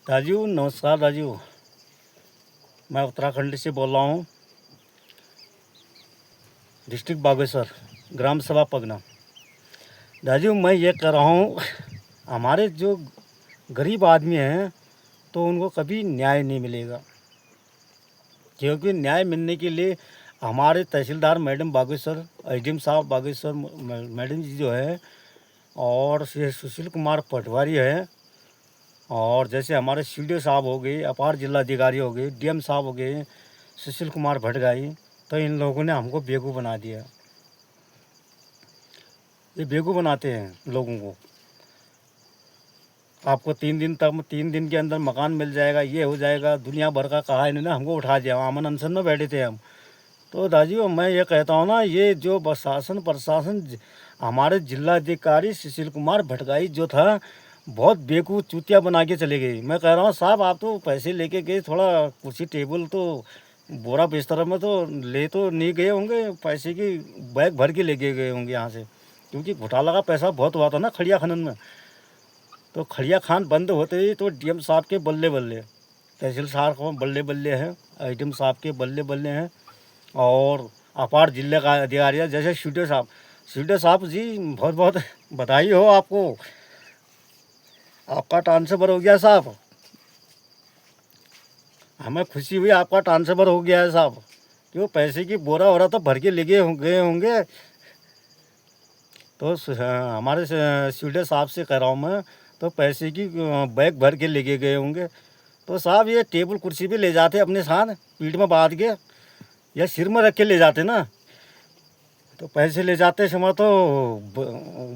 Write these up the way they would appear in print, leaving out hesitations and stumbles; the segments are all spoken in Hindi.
राजू नमस्कार राजू। मैं उत्तराखंड से बोल रहा हूँ, डिस्ट्रिक्ट बागेश्वर, ग्राम सभा पगना। राजू मैं ये कह रहा हूँ हमारे जो गरीब आदमी हैं तो उनको कभी न्याय नहीं मिलेगा, क्योंकि न्याय मिलने के लिए हमारे तहसीलदार मैडम बागेश्वर, एसडीएम साहब बागेश्वर मैडम जी जो है, और श्री सुशील कुमार पटवारी है, और जैसे हमारे सीडीओ साहब हो गए, अपार जिला अधिकारी हो गए, डीएम साहब हो गए, सुशील कुमार भटगाई, तो इन लोगों ने हमको बेवकूफ़ बना दिया। ये बेवकूफ़ बनाते हैं लोगों को। आपको 3 दिन के अंदर मकान मिल जाएगा, ये हो जाएगा, दुनिया भर का कहा इन्होंने, हमको उठा दिया। अमन अनशन में बैठे थे हम। तो राजीव मैं ये कहता हूँ ना, ये जो प्रशासन हमारे जिलाधिकारी सुशील कुमार भटगाई जो था, बहुत बेवकूफ़ चूतिया बना के चले गए। मैं कह रहा हूँ साहब, आप तो पैसे लेके गए, थोड़ा कुर्सी टेबल तो बोरा बिस्तर में तो ले तो नहीं गए होंगे, पैसे की बैग भर के लेके गए होंगे यहाँ से, क्योंकि घोटाला का पैसा बहुत हुआ था ना खड़िया खनन में। तो खड़िया खान बंद होते ही तो डीएम साहब के बल्ले बल्ले, तहसील साहब को बल्ले बल्ले हैं, एसडीएम साहब के बल्ले बल्ले हैं, और अपार जिले का अधिकारी है जैसे सीडीओ साहब जी, बहुत बहुत बधाई हो आपको, आपका ट्रांसफ़र हो गया साहब। हमें खुशी हुई, आपका ट्रांसफ़र हो गया है साहब। क्यों पैसे की बोरा वोरा तो भर के ले गए होंगे। तो हमारे सीडीओ साहब से कह रहा हूँ मैं, तो पैसे की बैग भर के लेके गए होंगे। तो साहब ये टेबल कुर्सी भी ले जाते अपने साथ, पीठ में बांध के या सिर में रख के ले जाते ना, तो पैसे ले जाते समय तो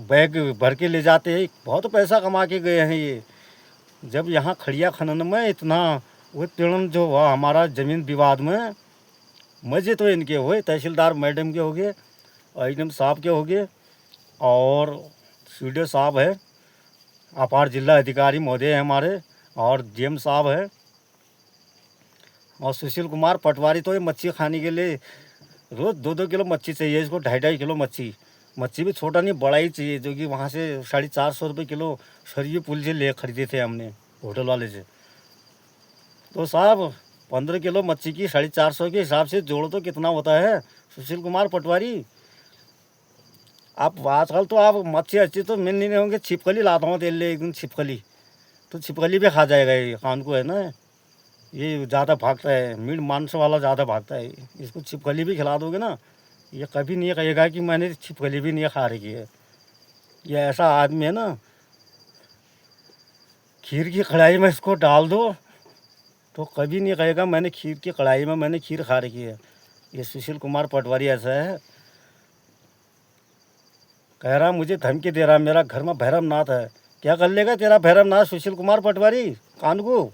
बैग भर के ले जाते। बहुत पैसा कमा के गए हैं ये। जब यहाँ खड़िया खनन में इतना उत्पीड़न जो हुआ हमारा ज़मीन विवाद में, मज़े तो इनके हुए, तहसीलदार मैडम के हो गए, एसडीएम साहब के हो गए, और सीडीओ साहब है, अपार जिला अधिकारी महोदय हैं हमारे, और डीएम साहब है, और सुशील कुमार पटवारी। तो ये मच्छी खाने के लिए रोज़ 2-2 किलो मच्छी चाहिए इसको, 2.5-2.5 किलो मच्छी भी छोटा नहीं बड़ा ही चाहिए, जो कि वहाँ से 450 रुपये किलो सरयू पुल से ले खरीदे थे हमने होटल वाले से। तो साहब 15 किलो मच्छी की 450 के हिसाब से जोड़ो तो कितना होता है सुशील कुमार पटवारी। आप आजकल तो आप मच्छी अच्छी तो मिल नहीं होंगे, छिपकली लाता हूँ तेल ले एक दिन, छिपकली तो छिपकली भी खा जाएगा ये, कान को है ना, ये ज़्यादा भागता है, मीट मांस वाला ज़्यादा भागता है। इसको छिपकली भी खिला दोगे ना, ये कभी नहीं कहेगा कि मैंने छिपकली भी नहीं खा रखी है। ये ऐसा आदमी है ना, खीर की कढ़ाई में इसको डाल दो तो कभी नहीं कहेगा मैंने खीर की कढ़ाई में मैंने खीर खा रखी है। ये सुशील कुमार पटवारी ऐसा है। कह रहा मुझे धमकी दे रहा, मेरा घर में भैरवनाथ है। क्या कर लेगा तेरा भैरवनाथ सुशील कुमार पटवारी, कान को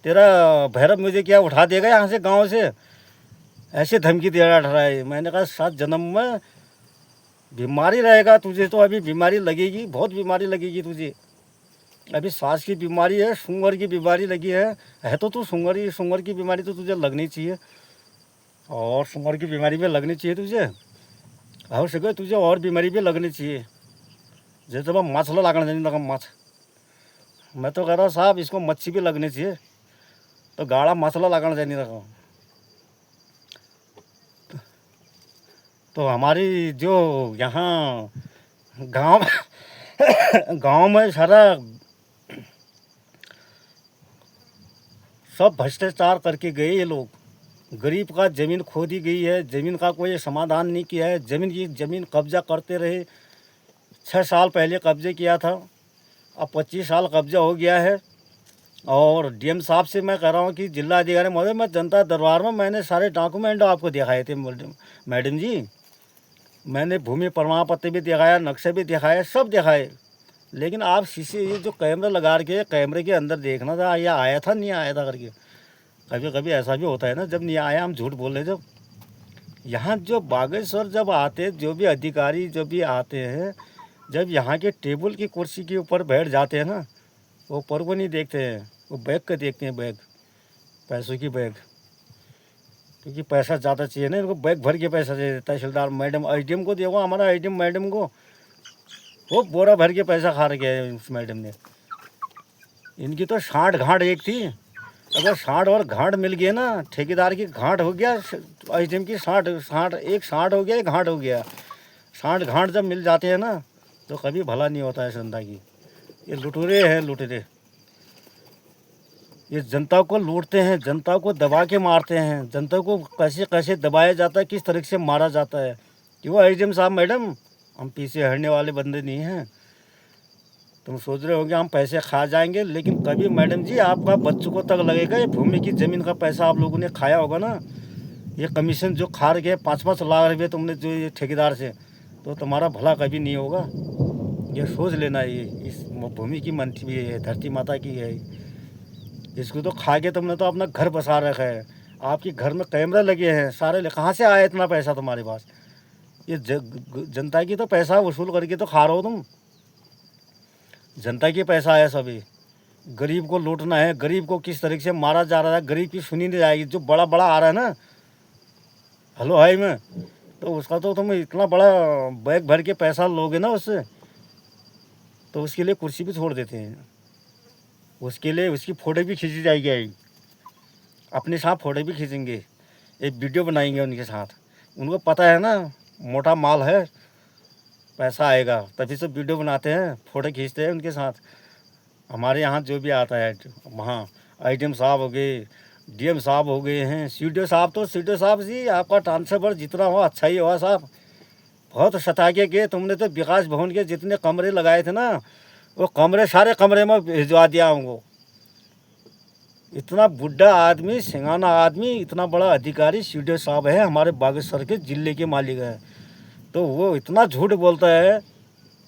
तेरा भैरव मुझे क्या उठा देगा यहाँ से, गांव से, ऐसे धमकी दे रहा है। मैंने कहा 7 जन्म में बीमारी रहेगा तुझे, तो अभी बीमारी लगेगी, बहुत बीमारी लगेगी तुझे। अभी सांस की बीमारी है, शुगर की बीमारी लगी है तो तू शुगर की बीमारी तो तुझे लगनी चाहिए, और शुगर की बीमारी भी लगनी चाहिए तुझे, हो सके तुझे और बीमारी भी लगनी चाहिए। जैसे मैं मछला लगना चाहिए लगा मछ, मैं तो कह रहा हूँ साहब इसको मच्छी भी लगनी चाहिए, तो गाढ़ा मसला लगाना चाहिए रखा। तो हमारी जो यहाँ गांव गांव में सारा सब भ्रष्टाचार करके गए ये लोग। गरीब का ज़मीन खो दी गई है, ज़मीन का कोई समाधान नहीं किया है। ज़मीन कब्जा करते रहे, 6 साल पहले कब्जे किया था, अब 25 साल कब्जा हो गया है। और डीएम साहब से मैं कह रहा हूँ कि जिला अधिकारी महोदय, मैं जनता दरबार में मैंने सारे डॉक्यूमेंट आपको दिखाए थे मैडम जी, मैंने भूमि प्रमाण पत्र भी दिखाया, नक्शे भी दिखाए, सब दिखाए, लेकिन आप शीशे ये जो कैमरा लगा के कैमरे के अंदर देखना था, या आया था नहीं आया था करके। कभी कभी ऐसा भी होता है ना, जब नहीं आया हम झूठ बोल रहे। जब यहाँ जो बागेश्वर जब आते, जो भी अधिकारी जो भी आते हैं, जब यहाँ के टेबल की कुर्सी के ऊपर बैठ जाते हैं ना, वो ऊपर को नहीं देखते हैं, वो बैग का देखते हैं, बैग, पैसों की बैग, क्योंकि पैसा ज़्यादा चाहिए ना इनको, बैग भर के पैसा चाहिए। तहसीलदार मैडम, एसडीएम को देखो, हमारा एसडीएम मैडम को वो बोरा भर के पैसा खा रखे है उस मैडम ने। इनकी तो साठ घाट एक थी। अगर साठ और घाट मिल गए ना, ठेकेदार की घाट हो गया, आइटम की साठ साठ एक साठ हो गया, एक घाट हो गया। साठ घाट जब मिल जाते हैं ना तो कभी भला नहीं होता है जनता की। ये लुटेरे हैं, लुटेरे। ये जनता को लूटते हैं, जनता को दबा के मारते हैं। जनता को कैसे कैसे दबाया जाता है, किस तरह से मारा जाता है। क्यों आइटम साहब मैडम, हम पीछे हटने वाले बंदे नहीं हैं। तुम सोच रहे होगे हम पैसे खा जाएंगे, लेकिन कभी मैडम जी आपका बच्चों को तक लगेगा। ये भूमि की ज़मीन का पैसा आप लोगों ने खाया होगा ना, ये कमीशन जो खा रहे 5-5 लाख रुपये तुमने जो ये ठेकेदार से, तो तुम्हारा भला कभी नहीं होगा। ये सोच लेना, ये इस भूमि की मंत्री भी है, धरती माता की है। इसको तो खा के तुमने तो अपना घर बसा रखा है। आपके घर में कैमरा लगे हैं सारे। कहाँ से आया इतना पैसा तुम्हारे पास? ये जनता की तो पैसा वसूल करके तो खा रहे हो तुम। जनता की पैसा है सभी। गरीब को लूटना है, गरीब को किस तरीके से मारा जा रहा है, गरीब की सुनी नहीं जाएगी। जो बड़ा बड़ा आ रहा है ना हेलो हाई में, तो उसका तो तुम इतना बड़ा बैग भर के पैसा लोगे ना उससे, तो उसके लिए कुर्सी भी छोड़ देते हैं। उसके लिए उसकी फ़ोटो भी खींची जाएगी, अपने साथ फ़ोटो भी खींचेंगे, एक वीडियो बनाएंगे उनके साथ। उनको पता है ना मोटा माल है, पैसा आएगा, तभी से वीडियो बनाते हैं, फ़ोटो खींचते हैं उनके साथ। हमारे यहाँ जो भी आता है वहाँ आईटीएम साहब हो गए, डीएम साहब हो गए हैं, सीडीओ साहब, तो सीडीओ साहब जी आपका ट्रांसफ़र जितना हो अच्छा ही हुआ साहब। बहुत सता के गए तुमने तो। विकास भवन के जितने कमरे लगाए थे ना, वो कमरे सारे कमरे में भिजवा दिया हमको। इतना बुढ़ा आदमी, सिंगाना आदमी, इतना बड़ा अधिकारी सीडीओ साहब है, हमारे बागेश्वर के ज़िले के मालिक है, तो वो इतना झूठ बोलता है।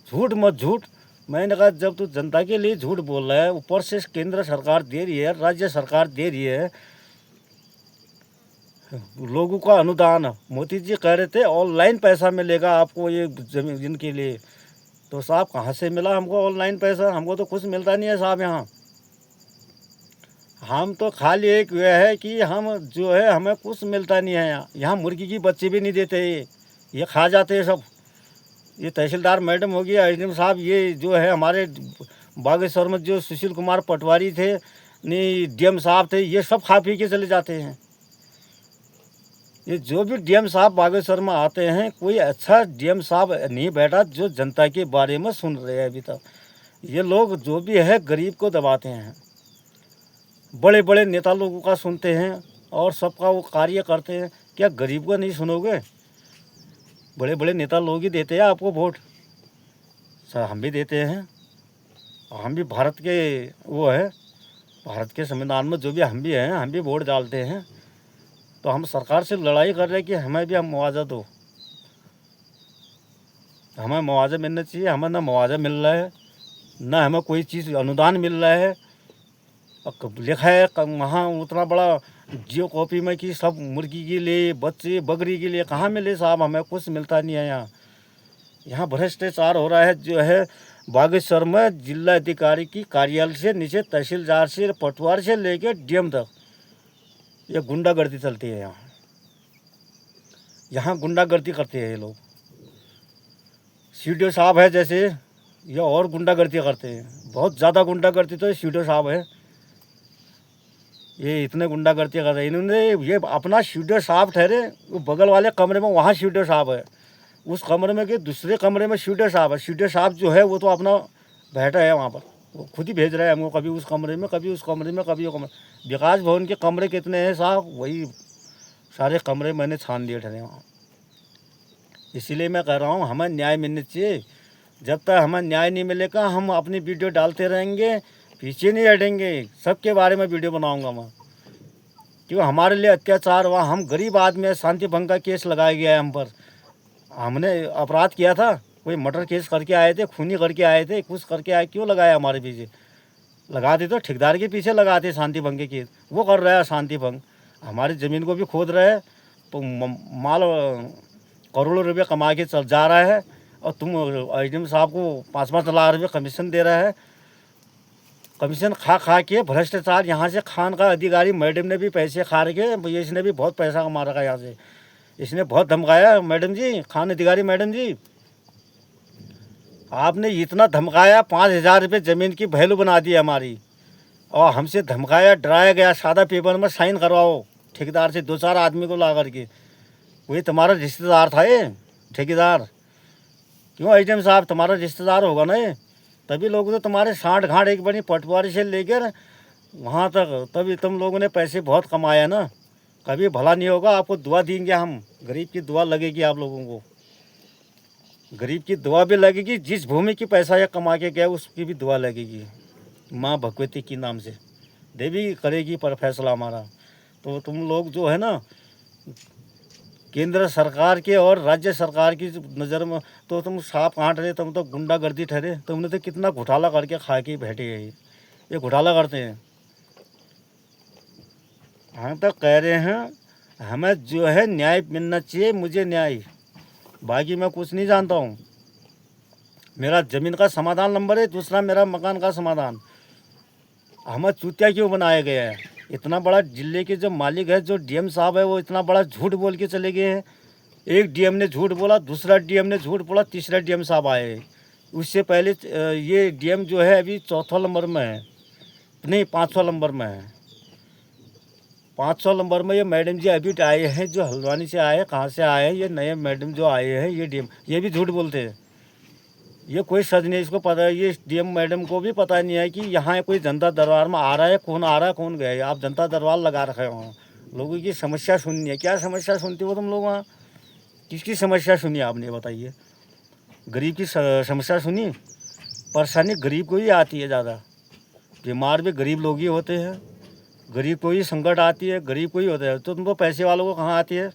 झूठ मत झूठ। मैंने कहा जब तू जनता के लिए झूठ बोल रहा है, ऊपर से केंद्र सरकार दे रही है, राज्य सरकार दे रही है लोगों का अनुदान। मोदी जी कह रहे थे ऑनलाइन पैसा मिलेगा आपको ये जमीन के लिए, तो साहब कहाँ से मिला हमको ऑनलाइन पैसा? हमको तो कुछ मिलता नहीं है साहब यहाँ। हम तो खाली एक यह है कि हम जो है हमें कुछ मिलता नहीं है यहाँ मुर्गी की बच्चे भी नहीं देते, ये खा जाते हैं सब। ये तहसीलदार मैडम होगी, एसडीएम साहब, ये जो है हमारे बागेश्वर में जो सुशील कुमार पटवारी थे, नहीं डीएम साहब थे, ये सब खा पी के चले जाते हैं। ये जो भी डीएम साहब बागेश्वर में आते हैं, कोई अच्छा डीएम साहब नहीं बैठा जो जनता के बारे में सुन रहे हैं अभी तक। ये लोग जो भी है गरीब को दबाते हैं। बड़े बड़े नेता लोगों का सुनते हैं और सबका वो कार्य करते हैं। क्या गरीब को नहीं सुनोगे? बड़े बड़े नेता लोग ही देते हैं आपको वोट। सर हम भी देते हैं, हम भी भारत के वो है, भारत के संविधान में जो भी हम भी हैं, हम भी वोट डालते हैं। तो हम सरकार से लड़ाई कर रहे हैं कि हमें भी हम मुआवजा दो, हमें मुआवजा मिलना चाहिए। हमें ना मुआवजा मिल रहा है, ना हमें कोई चीज़ अनुदान मिल रहा है। लिखा है वहाँ उतना बड़ा जियो कॉपी में कि सब मुर्गी के लिए, बच्चे बकरी के लिए, कहाँ मिले साहब? हमें कुछ मिलता नहीं है यहाँ। यहाँ भ्रष्टाचार हो रहा है जो है बागेश्वर में। जिला अधिकारी की कार्यालय से नीचे तहसीलदार से, पटवारी से लेके डीएम तक ये गुंडागर्दी चलती है यहाँ। यहाँ गुंडागर्दी करते हैं ये लोग। सीडीओ साहब है जैसे, ये और गुंडागर्दी करते हैं, बहुत ज़्यादा गुंडागर्दी तो सीडीओ साहब है। ये इतने गुंडागर्दी कर रहे हैं इन्होंने। ये अपना सीडीओ साहब ठहरे, वो बगल वाले कमरे में वहाँ सीडीओ साहब है, उस कमरे में के दूसरे कमरे में सीडीओ साहब है। सीडीओ साहब जो है वो तो अपना बैठा है वहाँ पर, वो खुद ही भेज रहा है हमको, कभी उस कमरे में, कभी उस कमरे में, कभी वो कमरे। विकास भवन के कमरे कितने हैं साहब? वही सारे कमरे मैंने छान लिए ठहरे वहाँ। इसीलिए मैं कह रहा हूँ हमें न्याय मिलना चाहिए। जब तक हमें न्याय नहीं मिलेगा हम अपनी वीडियो डालते रहेंगे, पीछे नहीं हटेंगे। सबके बारे में वीडियो बनाऊंगा मैं, क्यों हमारे लिए अत्याचार हुआ। हम गरीब आदमी है, शांति भंग का केस लगाया गया है हम पर। हमने अपराध किया था, कोई मर्डर केस करके आए थे, खूनी करके आए थे, कुछ करके आए, क्यों लगाया हमारे पीछे? लगाते तो ठेकेदार के पीछे लगाते शांति भंग के केस। वो कर रहा है शांति भंग, हमारी ज़मीन को भी खोद रहा है, तो माल करोड़ों रुपये कमा के चल जा रहा है, और तुम एसडीएम साहब को 5-5 लाख रुपये कमीशन दे रहा है। कमीशन खा खा के भ्रष्टाचार। यहाँ से खान का अधिकारी मैडम ने भी पैसे खा रखे, इसने भी बहुत पैसा कमा रखा है यहाँ से। इसने बहुत धमकाया मैडम जी, खान अधिकारी मैडम जी, आपने इतना धमकाया, 5,000 रुपये ज़मीन की वैल्यू बना दी हमारी। और हमसे धमकाया डराया गया, सादा पेपर में साइन करवाओ ठेकेदार से, 2-4 आदमी को ला करके। वही तुम्हारा रिश्तेदार था ये ठेकेदार, क्यों एचएम साहब तुम्हारा रिश्तेदार होगा ना ये, तभी लोग तो तुम्हारे साठ घाट एक बड़ी पटवारी से लेकर वहाँ तक, तभी तुम लोगों ने पैसे बहुत कमाया ना। कभी भला नहीं होगा, आपको दुआ देंगे हम, गरीब की दुआ लगेगी आप लोगों को, गरीब की दुआ भी लगेगी, जिस भूमि की पैसा ये कमा के गया उसकी भी दुआ लगेगी, माँ भगवती के नाम से देवी करेगी पर फैसला हमारा। तो तुम लोग जो है ना केंद्र सरकार के और राज्य सरकार की नज़र में तो तुम सांप काट रहे, तुम तो गुंडागर्दी ठहरे, तुमने तो कितना घोटाला करके खा के बैठे हैं, ये घोटाला करते हैं। हम तो कह रहे हैं हमें जो है न्याय मिलना चाहिए, मुझे न्याय, बाकी मैं कुछ नहीं जानता हूँ। मेरा ज़मीन का समाधान नंबर है, दूसरा मेरा मकान का समाधान। हमें चूतिया क्यों बनाया गया है? इतना बड़ा जिले के जो मालिक है, जो डीएम साहब है, वो इतना बड़ा झूठ बोल के चले गए हैं। एक डीएम ने झूठ बोला, दूसरा डीएम ने झूठ बोला, तीसरा डीएम साहब आए। उससे पहले ये डीएम जो है अभी 4 नंबर में है, नहीं 500 नंबर में है। 500 नंबर में ये मैडम जी अभी आए हैं, जो हल्द्वानी से आए, कहाँ से आए हैं, ये नए मैडम जो आए हैं, ये डीएम, ये भी झूठ बोलते हैं। ये कोई सच नहीं, इसको पता है, ये डीएम मैडम को भी पता नहीं है कि यहाँ कोई जनता दरबार में आ रहा है, कौन आ रहा है कौन गया है। आप जनता दरबार लगा रखे हो, लोगों की समस्या सुननी है। क्या समस्या सुनती हो तुम लोग वहाँ? किसकी समस्या सुनी आपने बताइए? गरीब की समस्या सुनी? परेशानी गरीब को ही आती है ज़्यादा, बीमार भी गरीब लोग ही होते हैं, गरीब को ही संकट आती है, गरीब को ही होता है। तो तुमको पैसे वालों को कहाँ आती है?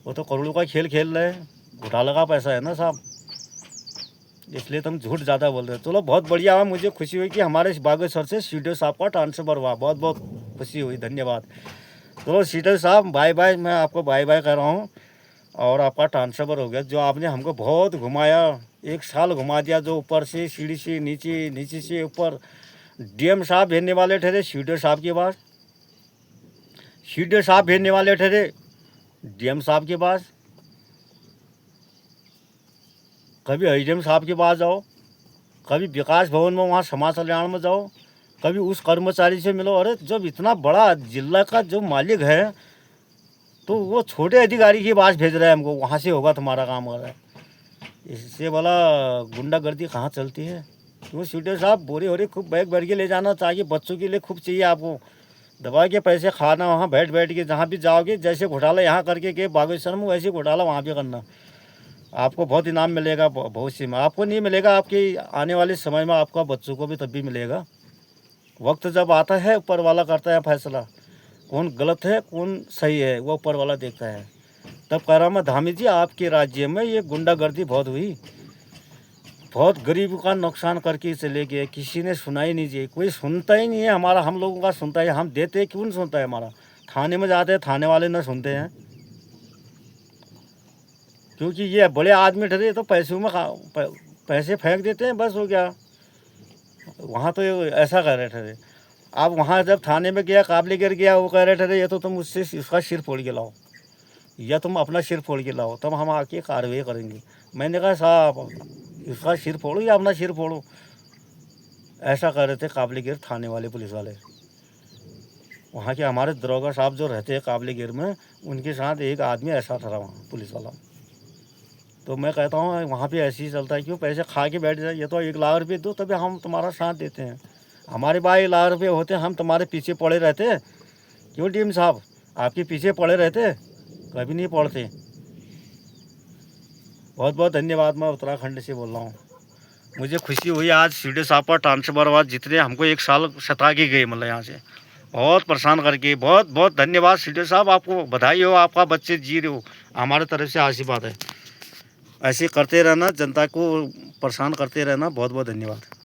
वो तो करोड़ों का खेल खेल रहे हैं, घोटाला का पैसा है ना साहब, इसलिए तुम झूठ ज़्यादा बोल रहे हो। चलो बहुत बढ़िया हुआ, मुझे खुशी हुई कि हमारे बागेश्वर से सीडीओ साहब का ट्रांसफ़र हुआ, बहुत बहुत खुशी हुई, धन्यवाद। चलो सीडीओ साहब बाय बाय, मैं आपको बाय बाय कर रहा हूँ, और आपका ट्रांसफ़र हो गया। जो आपने हमको बहुत घुमाया, 1 साल घुमा दिया, जो ऊपर से सीढ़ी से नीचे, नीचे से ऊपर, डीएम साहब भेजने वाले ठहरे सीडीओ साहब के पास, सीडीओ साहब भेजने वाले ठहरे डीएम साहब के पास, कभी एचएम साहब के पास जाओ, कभी विकास भवन में वहाँ समाज कल्याण में जाओ, कभी उस कर्मचारी से मिलो। अरे जब इतना बड़ा जिला का जो मालिक है, तो वो छोटे अधिकारी के पास भेज रहा है हमको, वहाँ से होगा तुम्हारा काम कर रहा है। इससे वाला गुंडागर्दी कहाँ चलती है? क्यों सीडीओ साहब बोरी हो रही, खूब बैग भर के ले जाना चाहिए, बच्चों के लिए खूब चाहिए आपको, दवा के पैसे खाना, वहाँ बैठ बैठ के जहाँ भी जाओगे, जैसे घोटाला यहाँ करके गए बागेश्वर में, वैसे घोटाला वहाँ भी करना। आपको बहुत इनाम मिलेगा भविष्य में, आपको नहीं मिलेगा, आपके आने वाले समय में आपका बच्चों को भी तब भी मिलेगा। वक्त जब आता है, ऊपर वाला करता है फैसला, कौन गलत है कौन सही है, वो ऊपर वाला देखता है। तब कह रहा मैं धामी जी, आपके राज्य में ये गुंडागर्दी बहुत हुई, बहुत गरीब का नुकसान करके चले गए, किसी ने सुना ही नहीं जी, कोई सुनता ही नहीं है हमारा, हम लोगों का सुनता है, हम देते क्यों नहीं सुनता है हमारा? थाने में जाते हैं, थाने वाले न सुनते हैं, क्योंकि ये बड़े आदमी ठहरे तो पैसों में पैसे फेंक देते हैं, बस हो गया। वहाँ तो ऐसा कह रहे ठहरे। अब वहाँ जब थाने में गया, काबली गिर गया, वो कह रहे ठहरे ये तो तुम उससे इसका सिर फोड़ के लाओ, या तुम अपना सिर फोड़ के लाओ, तब हम आके कार्रवाई करेंगे। मैंने कहा साहब इसका सिर फोड़ो या अपना सिर फोड़ो, ऐसा कह रहे थे काबली गिर थाने वाले पुलिस वाले। वहाँ के हमारे दरोगा साहब जो रहते हैं काबली गिर में, उनके साथ एक आदमी ऐसा था वहाँ पुलिस वाला। तो मैं कहता हूँ वहाँ पे ऐसे ही चलता है, क्यों पैसे खा के बैठ जाए? ये तो 1 लाख रुपये दो तभी हम तुम्हारा साथ देते हैं, हमारे पास 1 लाख रुपये होते हम तुम्हारे पीछे पड़े रहते? क्यों डीएम साहब आपके पीछे पड़े रहते? कभी नहीं पड़ते। बहुत बहुत धन्यवाद, मैं उत्तराखंड से बोल रहा हूँ। मुझे खुशी हुई आज सीडीओ साहब पर ट्रांसफ़र हुआ, जितने हमको 1 साल सता के गए, मतलब यहाँ से बहुत परेशान करके। बहुत बहुत धन्यवाद सीडीओ साहब, आपको बधाई हो, आपका बच्चे जी रहे हो, हमारे तरफ से आशीर्वाद है। ऐसे करते रहना, जनता को परेशान करते रहना। बहुत बहुत धन्यवाद।